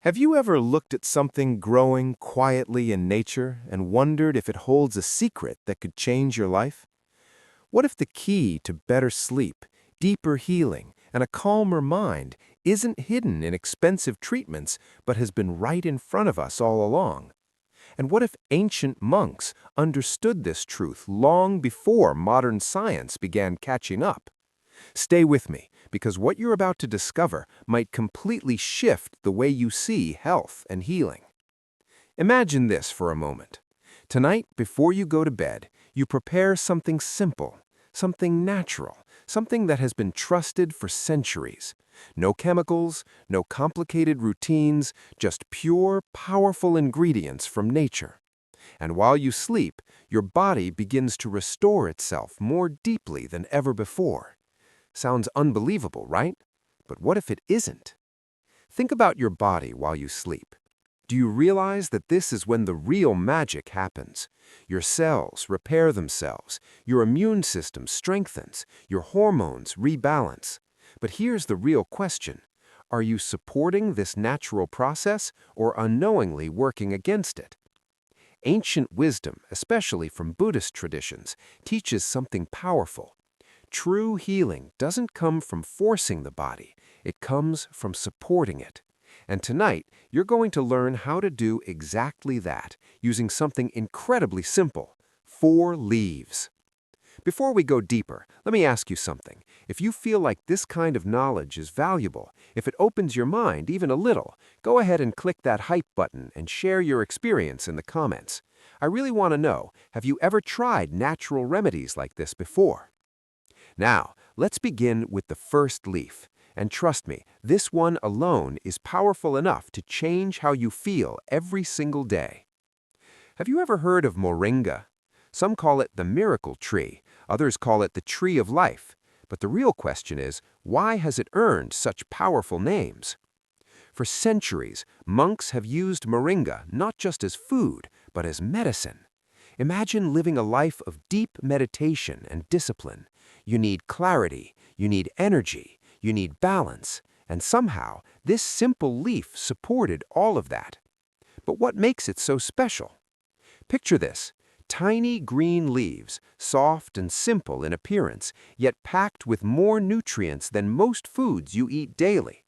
Have you ever looked at something growing quietly in nature and wondered if it holds a secret that could change your life? What if the key to better sleep, deeper healing, and a calmer mind isn't hidden in expensive treatments but has been right in front of us all along? And what if ancient monks understood this truth long before modern science began catching up? Stay with me, because what you're about to discover might completely shift the way you see health and healing. Imagine this for a moment. Tonight, before you go to bed, you prepare something simple, something natural, something that has been trusted for centuries. No chemicals, no complicated routines, just pure, powerful ingredients from nature. And while you sleep, your body begins to restore itself more deeply than ever before. Sounds unbelievable, right? But what if it isn't? Think about your body while you sleep. Do you realize that this is when the real magic happens? Your cells repair themselves, your immune system strengthens, your hormones rebalance. But here's the real question. Are you supporting this natural process or unknowingly working against it? Ancient wisdom, especially from Buddhist traditions, teaches something powerful. True healing doesn't come from forcing the body, it comes from supporting it. And tonight, you're going to learn how to do exactly that, using something incredibly simple: 4 leaves. Before we go deeper, let me ask you something. If you feel like this kind of knowledge is valuable, if it opens your mind even a little, go ahead and click that hype button and share your experience in the comments. I really want to know, have you ever tried natural remedies like this before? Now, let's begin with the first leaf. And trust me, this one alone is powerful enough to change how you feel every single day. Have you ever heard of moringa? Some call it the miracle tree, others call it the tree of life. But the real question is, why has it earned such powerful names? For centuries, monks have used moringa not just as food, but as medicine. Imagine living a life of deep meditation and discipline. You need clarity, you need energy, you need balance, and somehow this simple leaf supported all of that. But what makes it so special? Picture this: tiny green leaves, soft and simple in appearance, yet packed with more nutrients than most foods you eat daily.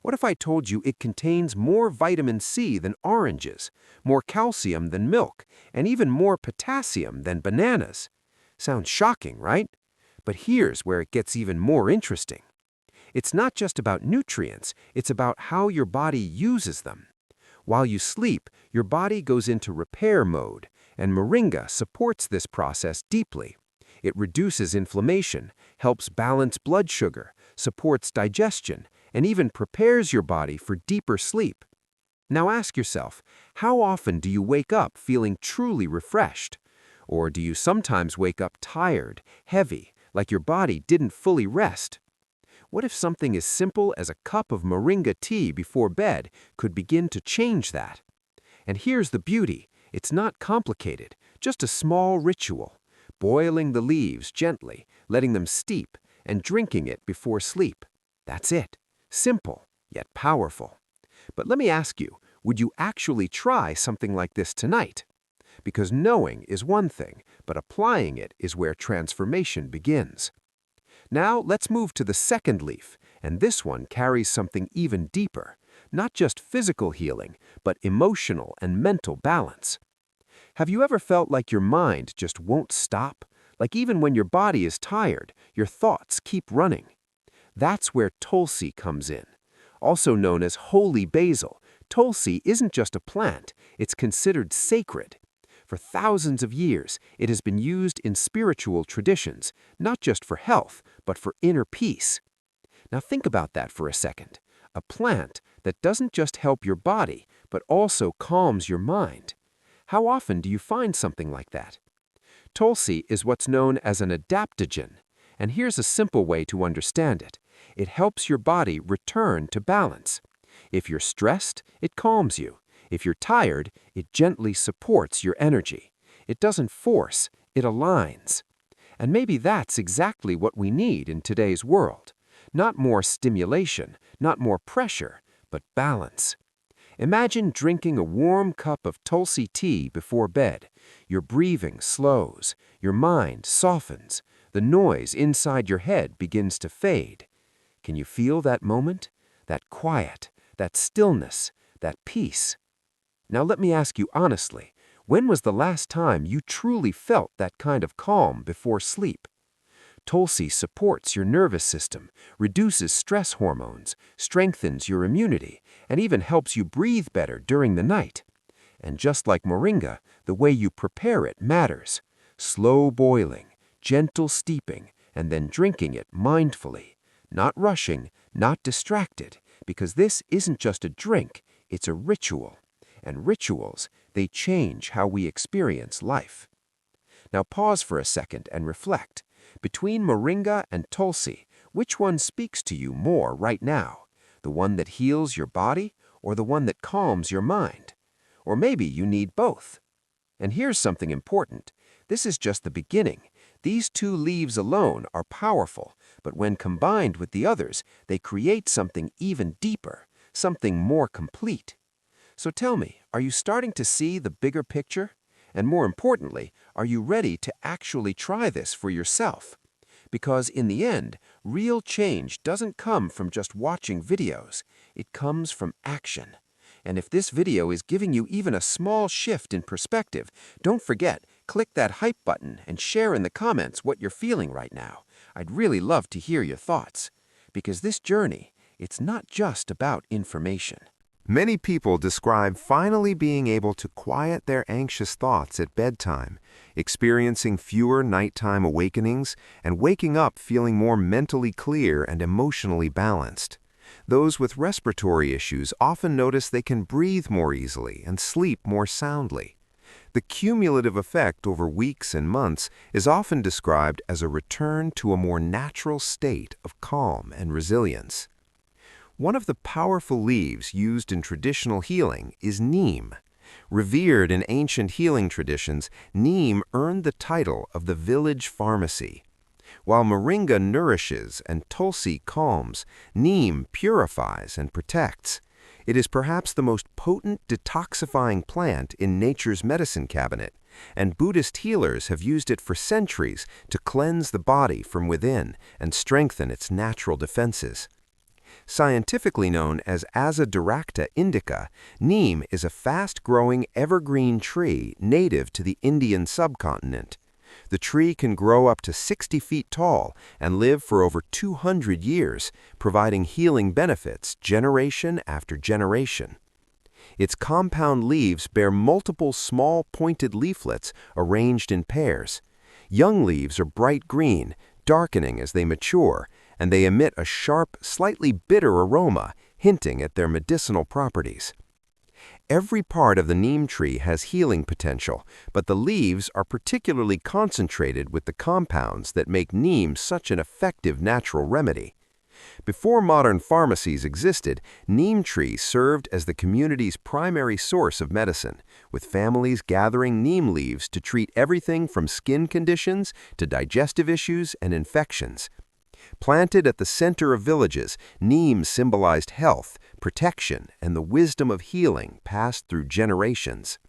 What if I told you it contains more vitamin C than oranges, more calcium than milk, and even more potassium than bananas? Sounds shocking, right? But here's where it gets even more interesting. It's not just about nutrients, it's about how your body uses them. While you sleep, your body goes into repair mode, and moringa supports this process deeply. It reduces inflammation, helps balance blood sugar, supports digestion, and even prepares your body for deeper sleep. Now ask yourself, how often do you wake up feeling truly refreshed? Or do you sometimes wake up tired, heavy, like your body didn't fully rest? What if something as simple as a cup of moringa tea before bed could begin to change that? And here's the beauty: it's not complicated, just a small ritual. Boiling the leaves gently, letting them steep, and drinking it before sleep. That's it. Simple, yet powerful. But let me ask you, would you actually try something like this tonight? Because knowing is one thing, but applying it is where transformation begins. Now let's move to the second leaf, and this one carries something even deeper. Not just physical healing, but emotional and mental balance. Have you ever felt like your mind just won't stop? Like even when your body is tired, your thoughts keep running? That's where Tulsi comes in. Also known as holy basil, Tulsi isn't just a plant, it's considered sacred. For thousands of years, it has been used in spiritual traditions, not just for health, but for inner peace. Now think about that for a second. A plant that doesn't just help your body, but also calms your mind. How often do you find something like that? Tulsi is what's known as an adaptogen, and here's a simple way to understand it. It helps your body return to balance. If you're stressed, it calms you. If you're tired, it gently supports your energy. It doesn't force, it aligns. And maybe that's exactly what we need in today's world. Not more stimulation, not more pressure, but balance. Imagine drinking a warm cup of tulsi tea before bed. Your breathing slows, your mind softens, the noise inside your head begins to fade. Can you feel that moment? That quiet, that stillness, that peace? Now let me ask you honestly, when was the last time you truly felt that kind of calm before sleep? Tulsi supports your nervous system, reduces stress hormones, strengthens your immunity, and even helps you breathe better during the night. And just like moringa, the way you prepare it matters. Slow boiling, gentle steeping, and then drinking it mindfully. Not rushing, not distracted, because this isn't just a drink, it's a ritual. And rituals, they change how we experience life. Now pause for a second and reflect. Between moringa and tulsi, which one speaks to you more right now? The one that heals your body or the one that calms your mind? Or maybe you need both. And here's something important. This is just the beginning. These two leaves alone are powerful, but when combined with the others, they create something even deeper, something more complete. So tell me, are you starting to see the bigger picture? And more importantly, are you ready to actually try this for yourself? Because in the end, real change doesn't come from just watching videos. It comes from action. And if this video is giving you even a small shift in perspective, don't forget, click that hype button and share in the comments what you're feeling right now. I'd really love to hear your thoughts. Because this journey, it's not just about information. Many people describe finally being able to quiet their anxious thoughts at bedtime, experiencing fewer nighttime awakenings, and waking up feeling more mentally clear and emotionally balanced. Those with respiratory issues often notice they can breathe more easily and sleep more soundly. The cumulative effect over weeks and months is often described as a return to a more natural state of calm and resilience. One of the powerful leaves used in traditional healing is neem. Revered in ancient healing traditions, neem earned the title of the village pharmacy. While moringa nourishes and tulsi calms, neem purifies and protects. It is perhaps the most potent detoxifying plant in nature's medicine cabinet, and Buddhist healers have used it for centuries to cleanse the body from within and strengthen its natural defenses. Scientifically known as Azadirachta indica, neem is a fast-growing evergreen tree native to the Indian subcontinent. The tree can grow up to 60 feet tall and live for over 200 years, providing healing benefits generation after generation. Its compound leaves bear multiple small pointed leaflets arranged in pairs. Young leaves are bright green, darkening as they mature, and they emit a sharp, slightly bitter aroma, hinting at their medicinal properties. Every part of the neem tree has healing potential, but the leaves are particularly concentrated with the compounds that make neem such an effective natural remedy. Before modern pharmacies existed, neem tree served as the community's primary source of medicine, with families gathering neem leaves to treat everything from skin conditions to digestive issues and infections. Planted at the center of villages, neem symbolized health, protection, and the wisdom of healing passed through generations.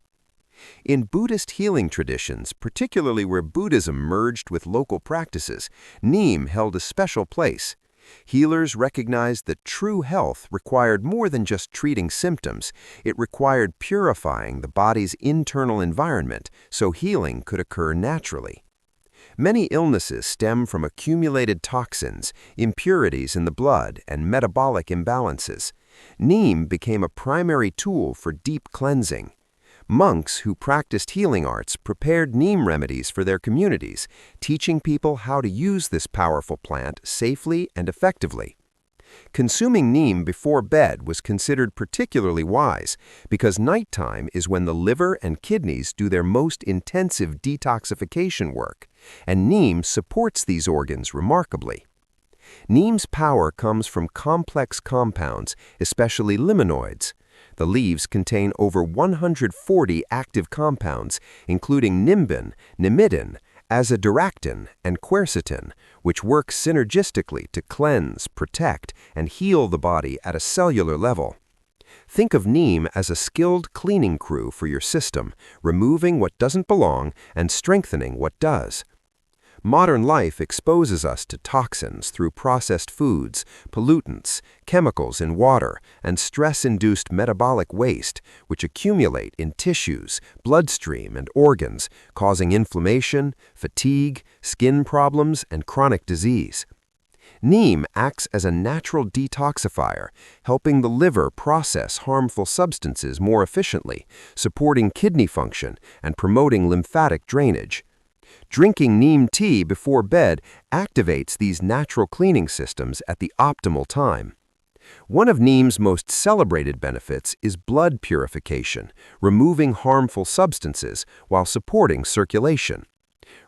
In Buddhist healing traditions, particularly where Buddhism merged with local practices, neem held a special place. Healers recognized that true health required more than just treating symptoms. It required purifying the body's internal environment so healing could occur naturally. Many illnesses stem from accumulated toxins, impurities in the blood, and metabolic imbalances. Neem became a primary tool for deep cleansing. Monks who practiced healing arts prepared neem remedies for their communities, teaching people how to use this powerful plant safely and effectively. Consuming neem before bed was considered particularly wise because nighttime is when the liver and kidneys do their most intensive detoxification work, and neem supports these organs remarkably. Neem's power comes from complex compounds, especially limonoids. The leaves contain over 140 active compounds, including nimbin, nimidin, azadirachtin, and quercetin, which work synergistically to cleanse, protect, and heal the body at a cellular level. Think of neem as a skilled cleaning crew for your system, removing what doesn't belong and strengthening what does. Modern life exposes us to toxins through processed foods, pollutants, chemicals in water, and stress-induced metabolic waste, which accumulate in tissues, bloodstream, and organs, causing inflammation, fatigue, skin problems, and chronic disease. Neem acts as a natural detoxifier, helping the liver process harmful substances more efficiently, supporting kidney function, and promoting lymphatic drainage. Drinking neem tea before bed activates these natural cleaning systems at the optimal time. One of neem's most celebrated benefits is blood purification, removing harmful substances while supporting circulation.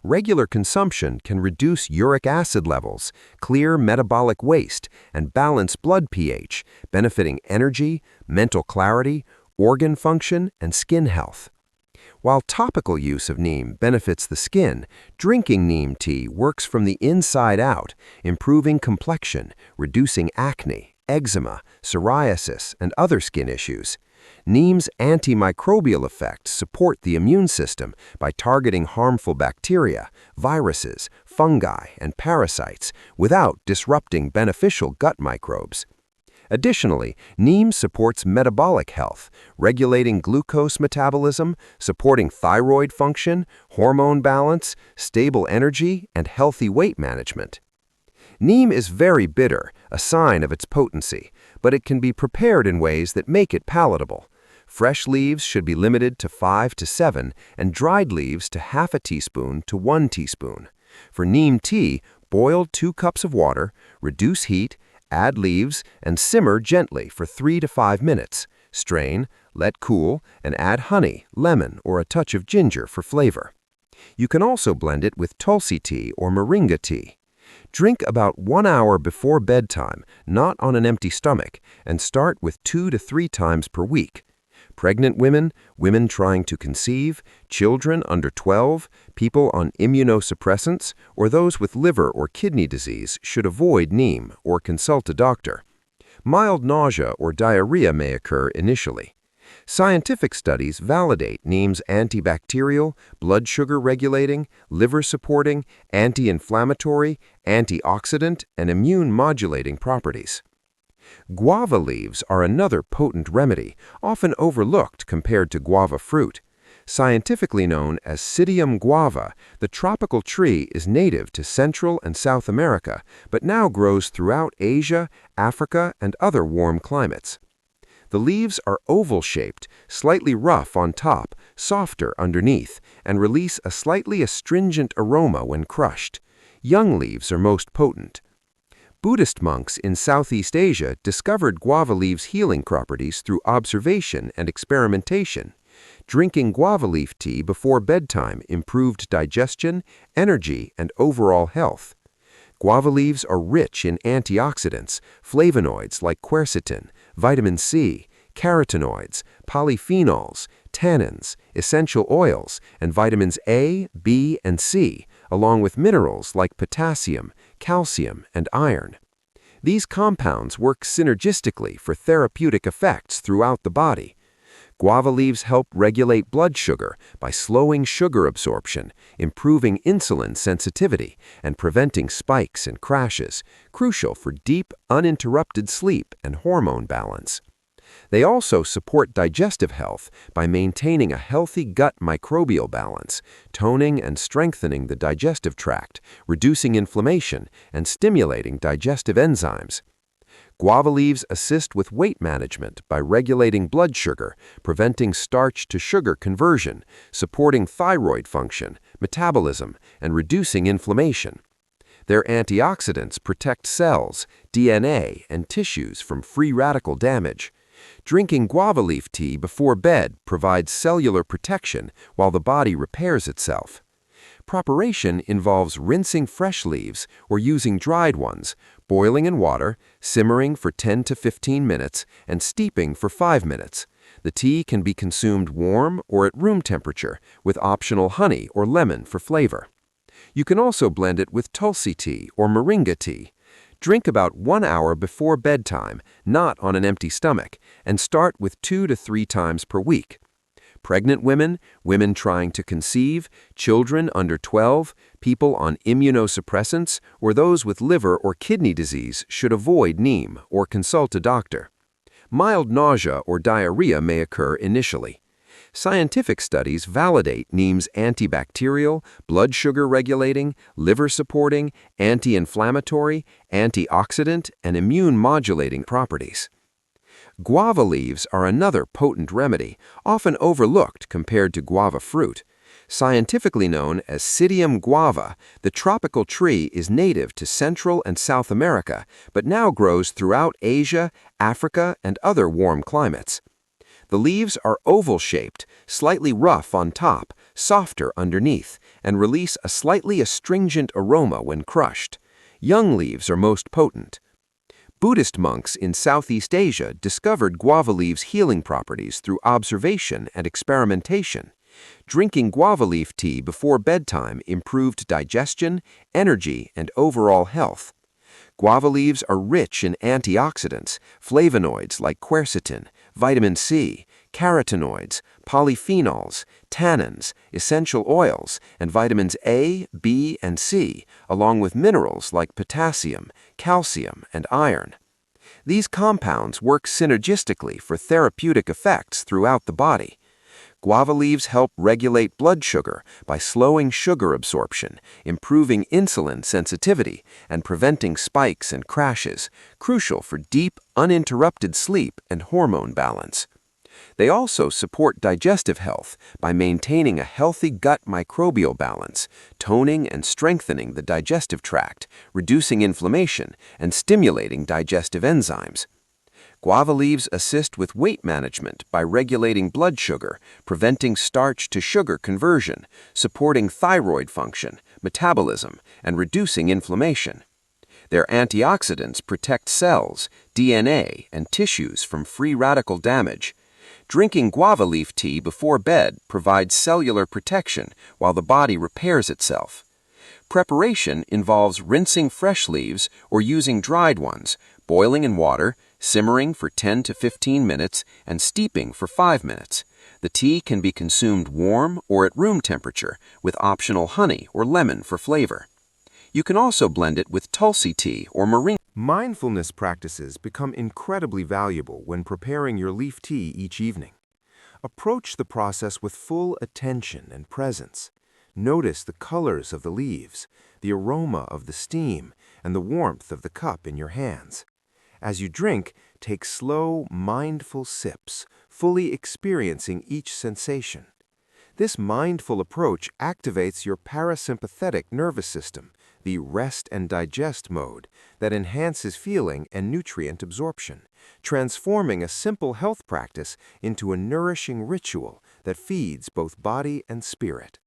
Regular consumption can reduce uric acid levels, clear metabolic waste, and balance blood pH, benefiting energy, mental clarity, organ function, and skin health. While topical use of neem benefits the skin, drinking neem tea works from the inside out, improving complexion, reducing acne, eczema, psoriasis, and other skin issues. Neem's antimicrobial effects support the immune system by targeting harmful bacteria, viruses, fungi, and parasites without disrupting beneficial gut microbes. Additionally, neem supports metabolic health, regulating glucose metabolism, supporting thyroid function, hormone balance, stable energy, and healthy weight management. Neem is very bitter, a sign of its potency, but it can be prepared in ways that make it palatable. Fresh leaves should be limited to 5 to 7, and dried leaves to half a teaspoon to 1 teaspoon. For neem tea, boil 2 cups of water, reduce heat, add leaves, and simmer gently for 3 to 5 minutes. Strain, let cool, and add honey, lemon, or a touch of ginger for flavor. You can also blend it with tulsi tea or moringa tea. Drink about 1 hour before bedtime, not on an empty stomach, and start with 2 to 3 times per week. Pregnant women, women trying to conceive, children under 12, people on immunosuppressants, or those with liver or kidney disease should avoid neem or consult a doctor. Mild nausea or diarrhea may occur initially. Scientific studies validate neem's antibacterial, blood sugar regulating, liver supporting, anti-inflammatory, antioxidant, and immune modulating properties. Guava leaves are another potent remedy, often overlooked compared to guava fruit. Scientifically known as Psidium guava, the tropical tree is native to Central and South America, but now grows throughout Asia, Africa, and other warm climates. The leaves are oval-shaped, slightly rough on top, softer underneath, and release a slightly astringent aroma when crushed. Young leaves are most potent. Buddhist monks in Southeast Asia discovered guava leaves' healing properties through observation and experimentation. Drinking guava leaf tea before bedtime improved digestion, energy, and overall health. Guava leaves are rich in antioxidants, flavonoids like quercetin, vitamin C, carotenoids, polyphenols, tannins, essential oils, and vitamins A, B, and C, along with minerals like potassium, calcium, and iron. These compounds work synergistically for therapeutic effects throughout the body. Guava leaves help regulate blood sugar by slowing sugar absorption, improving insulin sensitivity, and preventing spikes and crashes, crucial for deep, uninterrupted sleep and hormone balance. They also support digestive health by maintaining a healthy gut microbial balance, toning and strengthening the digestive tract, reducing inflammation, and stimulating digestive enzymes. Guava leaves assist with weight management by regulating blood sugar, preventing starch-to-sugar conversion, supporting thyroid function, metabolism, and reducing inflammation. Their antioxidants protect cells, DNA, and tissues from free radical damage. Drinking guava leaf tea before bed provides cellular protection while the body repairs itself. Preparation involves rinsing fresh leaves or using dried ones, boiling in water, simmering for 10 to 15 minutes, and steeping for 5 minutes. The tea can be consumed warm or at room temperature, with optional honey or lemon for flavor. You can also blend it with tulsi tea or moringa tea. Drink about 1 hour before bedtime, not on an empty stomach, and start with 2 to 3 times per week. Pregnant women, women trying to conceive, children under 12, people on immunosuppressants, or those with liver or kidney disease should avoid neem or consult a doctor. Mild nausea or diarrhea may occur initially. Scientific studies validate neem's antibacterial, blood sugar regulating, liver supporting, anti-inflammatory, antioxidant, and immune modulating properties. Guava leaves are another potent remedy, often overlooked compared to guava fruit. Scientifically known as Psidium guava, the tropical tree is native to Central and South America, but now grows throughout Asia, Africa, and other warm climates. The leaves are oval-shaped, slightly rough on top, softer underneath, and release a slightly astringent aroma when crushed. Young leaves are most potent. Buddhist monks in Southeast Asia discovered guava leaves' healing properties through observation and experimentation. Drinking guava leaf tea before bedtime improved digestion, energy, and overall health. Guava leaves are rich in antioxidants, flavonoids like quercetin, vitamin C, carotenoids, polyphenols, tannins, essential oils, and vitamins A, B, and C, along with minerals like potassium, calcium, and iron. These compounds work synergistically for therapeutic effects throughout the body. Guava leaves help regulate blood sugar by slowing sugar absorption, improving insulin sensitivity, and preventing spikes and crashes, crucial for deep, uninterrupted sleep and hormone balance. They also support digestive health by maintaining a healthy gut microbial balance, toning and strengthening the digestive tract, reducing inflammation, and stimulating digestive enzymes. Guava leaves assist with weight management by regulating blood sugar, preventing starch-to-sugar conversion, supporting thyroid function, metabolism, and reducing inflammation. Their antioxidants protect cells, DNA, and tissues from free radical damage. Drinking guava leaf tea before bed provides cellular protection while the body repairs itself. Preparation involves rinsing fresh leaves or using dried ones, boiling in water, simmering for 10 to 15 minutes, and steeping for 5 minutes. The tea can be consumed warm or at room temperature, with optional honey or lemon for flavor. You can also blend it with tulsi tea or moringa. Mindfulness practices become incredibly valuable when preparing your leaf tea each evening. Approach the process with full attention and presence. Notice the colors of the leaves, the aroma of the steam, and the warmth of the cup in your hands. As you drink, take slow, mindful sips, fully experiencing each sensation. This mindful approach activates your parasympathetic nervous system, the rest and digest mode, that enhances feeling and nutrient absorption, transforming a simple health practice into a nourishing ritual that feeds both body and spirit.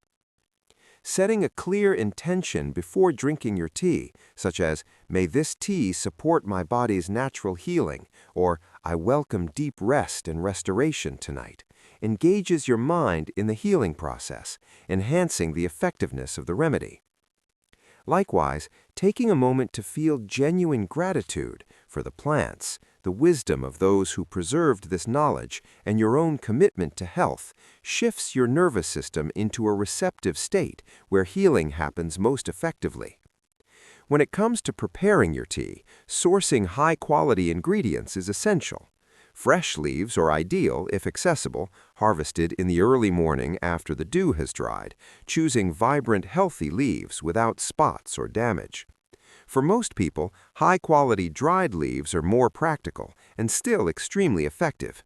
Setting a clear intention before drinking your tea, such as, "May this tea support my body's natural healing," or "I welcome deep rest and restoration tonight," engages your mind in the healing process, enhancing the effectiveness of the remedy. Likewise, taking a moment to feel genuine gratitude for the plants, the wisdom of those who preserved this knowledge, and your own commitment to health shifts your nervous system into a receptive state where healing happens most effectively. When it comes to preparing your tea, sourcing high-quality ingredients is essential. Fresh leaves are ideal if accessible, harvested in the early morning after the dew has dried, choosing vibrant, healthy leaves without spots or damage. For most people, high-quality dried leaves are more practical and still extremely effective.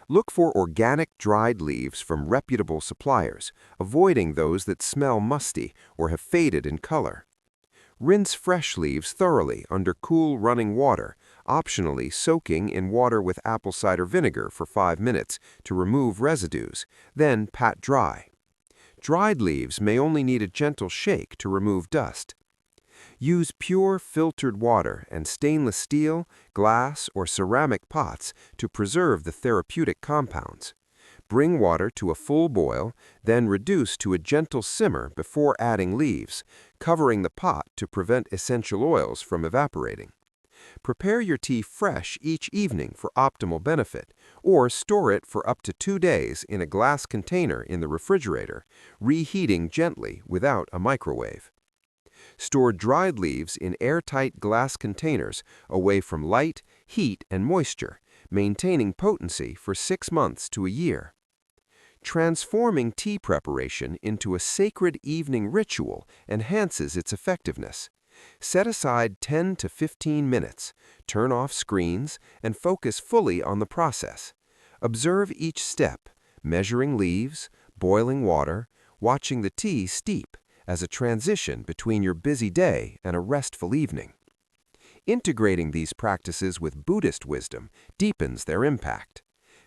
Look for organic dried leaves from reputable suppliers, avoiding those that smell musty or have faded in color. Rinse fresh leaves thoroughly under cool running water, optionally soaking in water with apple cider vinegar for 5 minutes to remove residues, then pat dry. Dried leaves may only need a gentle shake to remove dust. Use pure filtered water and stainless steel, glass, or ceramic pots to preserve the therapeutic compounds. Bring water to a full boil, then reduce to a gentle simmer before adding leaves, covering the pot to prevent essential oils from evaporating. Prepare your tea fresh each evening for optimal benefit, or store it for up to 2 days in a glass container in the refrigerator, reheating gently without a microwave. Store dried leaves in airtight glass containers away from light, heat, and moisture, maintaining potency for 6 months to a year. Transforming tea preparation into a sacred evening ritual enhances its effectiveness. Set aside 10 to 15 minutes, turn off screens, and focus fully on the process. Observe each step, measuring leaves, boiling water, watching the tea steep as a transition between your busy day and a restful evening. Integrating these practices with Buddhist wisdom deepens their impact.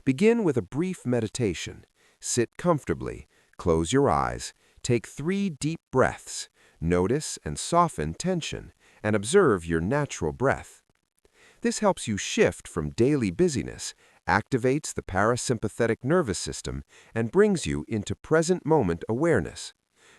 Begin with a brief meditation. Sit comfortably, close your eyes, take 3 deep breaths, notice and soften tension, and observe your natural breath. This helps you shift from daily busyness, activates the parasympathetic nervous system, and brings you into present moment awareness.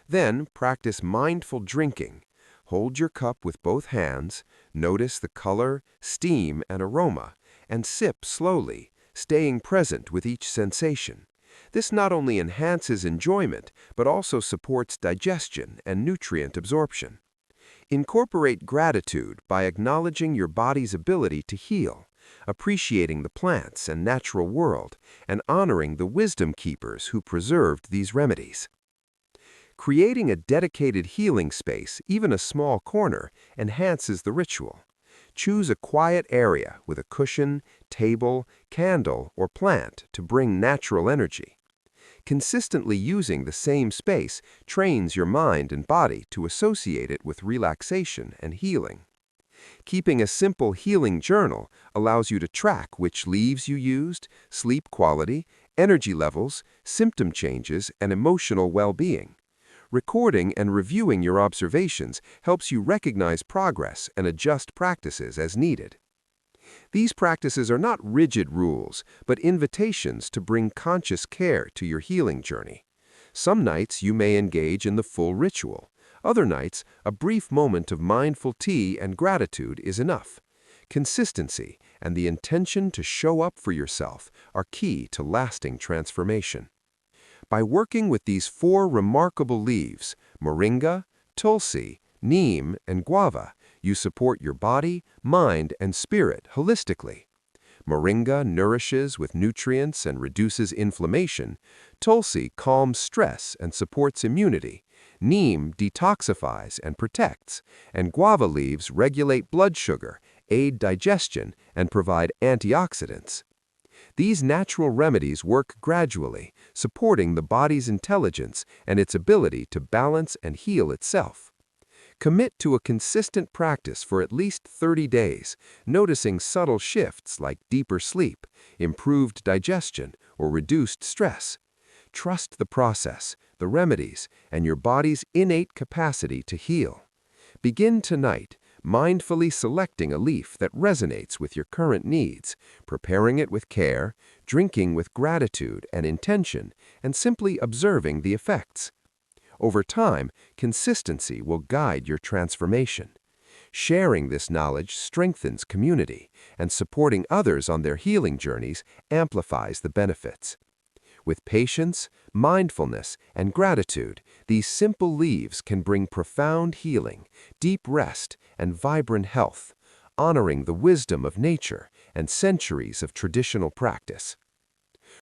Then practice mindful drinking. Hold your cup with both hands, notice the color, steam, and aroma, and sip slowly, staying present with each sensation. This not only enhances enjoyment, but also supports digestion and nutrient absorption. Incorporate gratitude by acknowledging your body's ability to heal, appreciating the plants and natural world, and honoring the wisdom keepers who preserved these remedies. Creating a dedicated healing space, even a small corner, enhances the ritual. Choose a quiet area with a cushion, table, candle, or plant to bring natural energy. Consistently using the same space trains your mind and body to associate it with relaxation and healing. Keeping a simple healing journal allows you to track which leaves you used, sleep quality, energy levels, symptom changes, and emotional well-being. Recording and reviewing your observations helps you recognize progress and adjust practices as needed. These practices are not rigid rules, but invitations to bring conscious care to your healing journey. Some nights you may engage in the full ritual. Other nights, a brief moment of mindful tea and gratitude is enough. Consistency and the intention to show up for yourself are key to lasting transformation. By working with these 4 remarkable leaves, moringa, tulsi, neem, and guava, you support your body, mind, and spirit holistically. Moringa nourishes with nutrients and reduces inflammation. Tulsi calms stress and supports immunity. Neem detoxifies and protects. And guava leaves regulate blood sugar, aid digestion, and provide antioxidants. These natural remedies work gradually, supporting the body's intelligence and its ability to balance and heal itself. Commit to a consistent practice for at least 30 days, noticing subtle shifts like deeper sleep, improved digestion, or reduced stress. Trust the process, the remedies, and your body's innate capacity to heal. Begin tonight, mindfully selecting a leaf that resonates with your current needs, preparing it with care, drinking with gratitude and intention, and simply observing the effects. Over time, consistency will guide your transformation. Sharing this knowledge strengthens community, and supporting others on their healing journeys amplifies the benefits. With patience, mindfulness, and gratitude, these simple leaves can bring profound healing, deep rest, and vibrant health, honoring the wisdom of nature and centuries of traditional practice.